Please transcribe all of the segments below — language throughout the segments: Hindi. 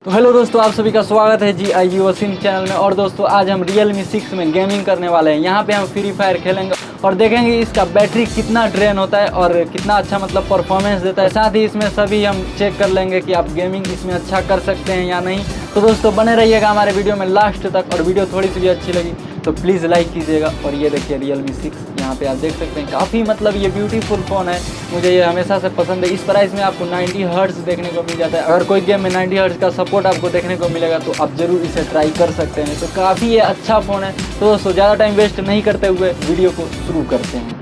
तो हेलो दोस्तों, आप सभी का स्वागत है जी आई वसीम चैनल में। और दोस्तों आज हम Realme 6 में गेमिंग करने वाले हैं। यहाँ पे हम फ्री फायर खेलेंगे और देखेंगे इसका बैटरी कितना ड्रेन होता है और कितना अच्छा मतलब परफॉर्मेंस देता है। साथ ही इसमें सभी हम चेक कर लेंगे कि आप गेमिंग इसमें अच्छा कर सकते हैं या नहीं। तो दोस्तों बने रहिएगा हमारे वीडियो में लास्ट तक। और वीडियो थोड़ी सी भी अच्छी लगी तो प्लीज़ लाइक कीजिएगा। और ये देखिए Realme 6 यहाँ पे आप देख सकते हैं, काफ़ी मतलब ये ब्यूटीफुल फ़ोन है। मुझे ये हमेशा से पसंद है। इस प्राइस में आपको 90 हर्ट्ज़ देखने को मिल जाता है। अगर कोई गेम में 90 हर्ट्ज़ का सपोर्ट आपको देखने को मिलेगा तो आप ज़रूर इसे ट्राई कर सकते हैं। तो काफ़ी ये अच्छा फ़ोन है। तो दोस्तों ज़्यादा टाइम वेस्ट नहीं करते हुए वीडियो को शुरू करते हैं।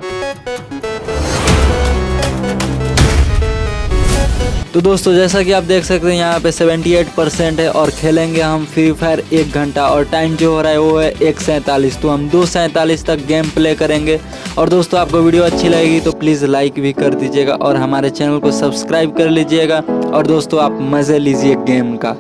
तो दोस्तों जैसा कि आप देख सकते हैं यहाँ पे 78% है और खेलेंगे हम फ्री फायर 1 घंटा और टाइम जो हो रहा है वो है 1:47। तो हम 2:47 तक गेम प्ले करेंगे। और दोस्तों आपको वीडियो अच्छी लगेगी तो प्लीज़ लाइक भी कर दीजिएगा और हमारे चैनल को सब्सक्राइब कर लीजिएगा। और दोस्तों आप मज़े लीजिए गेम का।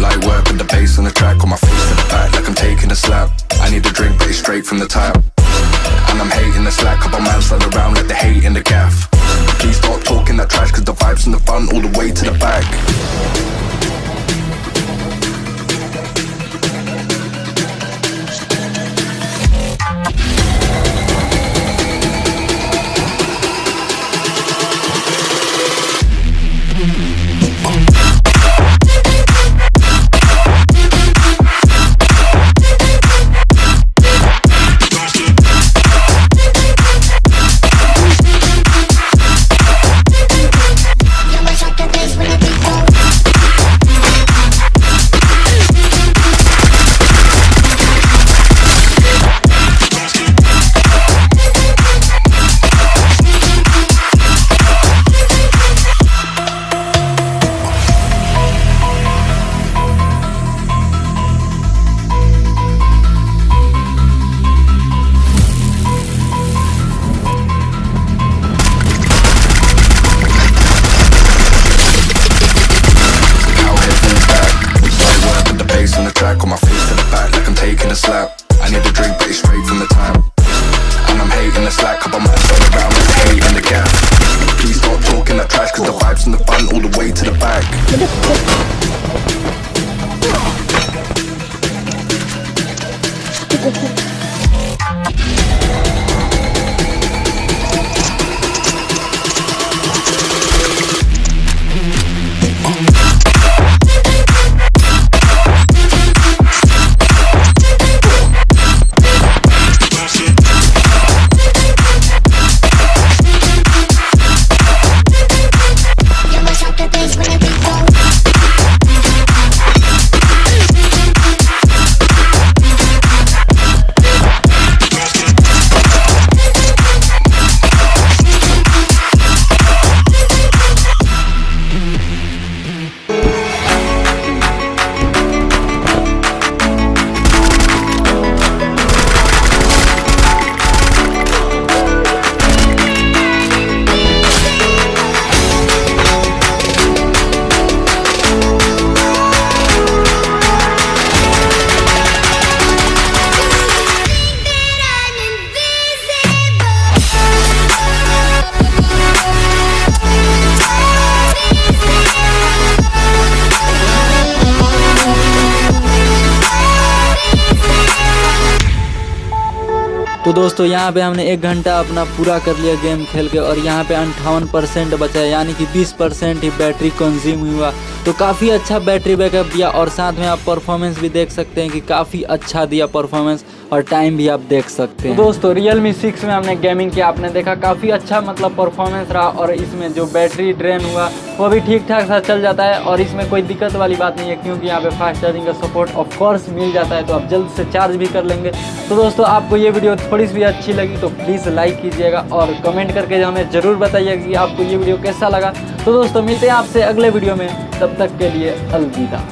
Light work with the bass on the track, on my face to the back like I'm taking a slap. I need a drink, but it's straight from the tap. And I'm hating the slack, couple man slide around like they hate in the gaff. Please stop talking that trash, cause the vibes in the front all the way to the back. slap. I need a drink, but it's straight from the tap. And I'm hating the slack, couple man stand around like they hate in the gap. Please stop talking that trash, cause the vibes in the front all the way to the back. तो दोस्तों यहाँ पे हमने 1 घंटा अपना पूरा कर लिया गेम खेल के और यहाँ पे 58% बचा है, यानी कि 20% ही बैटरी कंज्यूम हुआ। तो काफ़ी अच्छा बैटरी बैकअप दिया और साथ में आप परफॉर्मेंस भी देख सकते हैं कि काफ़ी अच्छा दिया परफॉर्मेंस और टाइम भी आप देख सकते हैं। तो दोस्तों Realme 6 में हमने गेमिंग किया, आपने देखा काफ़ी अच्छा मतलब परफॉर्मेंस रहा और इसमें जो बैटरी ड्रेन हुआ वो भी ठीक ठाक सा चल जाता है और इसमें कोई दिक्कत वाली बात नहीं है, क्योंकि यहाँ पे फास्ट चार्जिंग का सपोर्ट ऑफ कोर्स मिल जाता है, तो आप जल्द से चार्ज भी कर लेंगे। तो दोस्तों आपको ये वीडियो थोड़ी सी भी अच्छी लगी तो प्लीज़ लाइक कीजिएगा और कमेंट करके हमें ज़रूर बताइएगा कि आपको ये वीडियो कैसा लगा। तो दोस्तों मिलते हैं आपसे अगले वीडियो में, तब तक के लिए अलविदा।